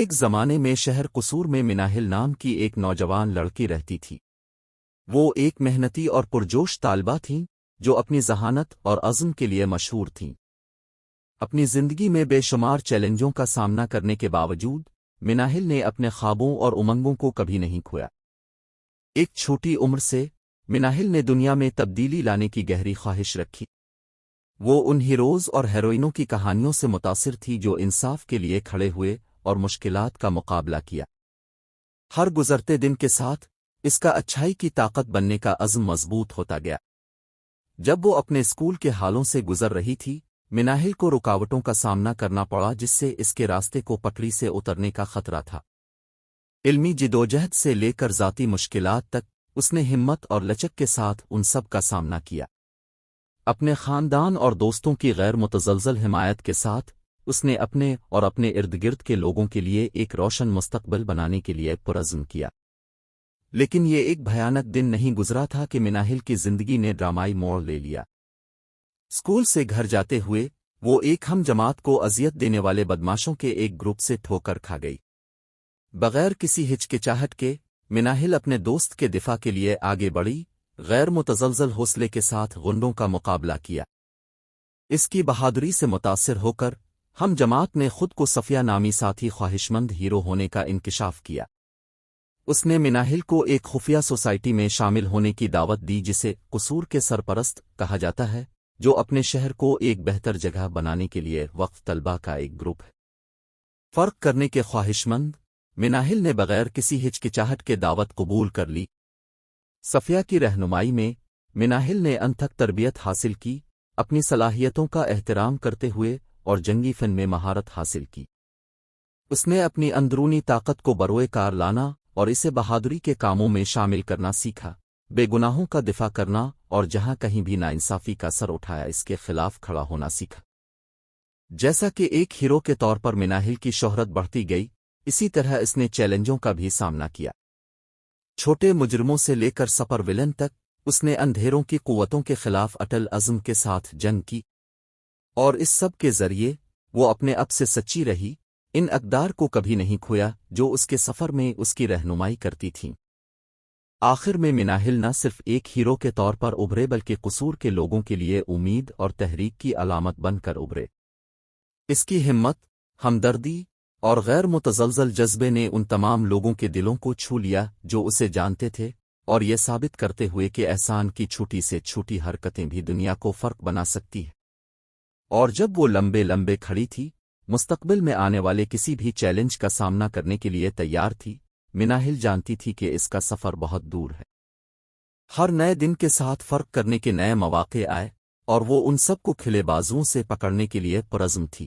ایک زمانے میں شہر قصور میں مناہل نام کی ایک نوجوان لڑکی رہتی تھی۔ وہ ایک محنتی اور پرجوش طالبہ تھیں جو اپنی ذہانت اور عزم کے لیے مشہور تھیں۔ اپنی زندگی میں بے شمار چیلنجوں کا سامنا کرنے کے باوجود مناہل نے اپنے خوابوں اور امنگوں کو کبھی نہیں کھویا۔ ایک چھوٹی عمر سے مناہل نے دنیا میں تبدیلی لانے کی گہری خواہش رکھی۔ وہ ان ہیروز اور ہیروئنوں کی کہانیوں سے متاثر تھی جو انصاف کے لیے کھڑے ہوئے اور مشکلات کا مقابلہ کیا۔ ہر گزرتے دن کے ساتھ اس کا اچھائی کی طاقت بننے کا عزم مضبوط ہوتا گیا۔ جب وہ اپنے اسکول کے حالوں سے گزر رہی تھی، مناہل کو رکاوٹوں کا سامنا کرنا پڑا جس سے اس کے راستے کو پٹری سے اترنے کا خطرہ تھا۔ علمی جدوجہد سے لے کر ذاتی مشکلات تک اس نے ہمت اور لچک کے ساتھ ان سب کا سامنا کیا۔ اپنے خاندان اور دوستوں کی غیر متزلزل حمایت کے ساتھ اس نے اپنے اور اپنے ارد گرد کے لوگوں کے لیے ایک روشن مستقبل بنانے کے لیے پرعزم کیا۔ لیکن یہ ایک بھیانک دن نہیں گزرا تھا کہ مناہل کی زندگی نے ڈرامائی موڑ لے لیا۔ اسکول سے گھر جاتے ہوئے وہ ایک ہم جماعت کو اذیت دینے والے بدماشوں کے ایک گروپ سے ٹھوکر کھا گئی۔ بغیر کسی ہچکچاہٹ کے مناہل اپنے دوست کے دفاع کے لیے آگے بڑھی، غیر متزلزل حوصلے کے ساتھ غنڈوں کا مقابلہ کیا۔ اس کی بہادری سے متاثر ہو کر ہم جماعت نے خود کو صفیہ نامی ساتھی خواہشمند ہیرو ہونے کا انکشاف کیا۔ اس نے مناہل کو ایک خفیہ سوسائٹی میں شامل ہونے کی دعوت دی جسے قصور کے سرپرست کہا جاتا ہے، جو اپنے شہر کو ایک بہتر جگہ بنانے کے لیے وقف طلبہ کا ایک گروپ ہے۔ فرق کرنے کے خواہشمند مناہل نے بغیر کسی ہچکچاہٹ کے دعوت قبول کر لی۔ صفیہ کی رہنمائی میں مناہل نے انتھک تربیت حاصل کی، اپنی صلاحیتوں کا احترام کرتے ہوئے اور جنگی فن میں مہارت حاصل کی۔ اس نے اپنی اندرونی طاقت کو بروئے کار لانا اور اسے بہادری کے کاموں میں شامل کرنا سیکھا، بے گناہوں کا دفاع کرنا اور جہاں کہیں بھی ناانصافی کا سر اٹھایا اس کے خلاف کھڑا ہونا سیکھا۔ جیسا کہ ایک ہیرو کے طور پر مناہل کی شہرت بڑھتی گئی، اسی طرح اس نے چیلنجوں کا بھی سامنا کیا۔ چھوٹے مجرموں سے لے کر سپر ولن تک اس نے اندھیروں کی قوتوں کے خلاف اٹل عزم کے ساتھ جنگ کی، اور اس سب کے ذریعے وہ اپنے اب سے سچی رہی، ان اقدار کو کبھی نہیں کھویا جو اس کے سفر میں اس کی رہنمائی کرتی تھیں۔ آخر میں مناہل نہ صرف ایک ہیرو کے طور پر ابھرے بلکہ قصور کے لوگوں کے لیے امید اور تحریک کی علامت بن کر ابھرے۔ اس کی ہمت، ہمدردی اور غیر متزلزل جذبے نے ان تمام لوگوں کے دلوں کو چھو لیا جو اسے جانتے تھے، اور یہ ثابت کرتے ہوئے کہ احسان کی چھوٹی سے چھوٹی حرکتیں بھی دنیا کو فرق بنا سکتی ہیں۔ اور جب وہ لمبے لمبے کھڑی تھی، مستقبل میں آنے والے کسی بھی چیلنج کا سامنا کرنے کے لیے تیار تھی، مناہل جانتی تھی کہ اس کا سفر بہت دور ہے۔ ہر نئے دن کے ساتھ فرق کرنے کے نئے مواقع آئے، اور وہ ان سب کو کھلے بازوؤں سے پکڑنے کے لیے پرعزم تھی۔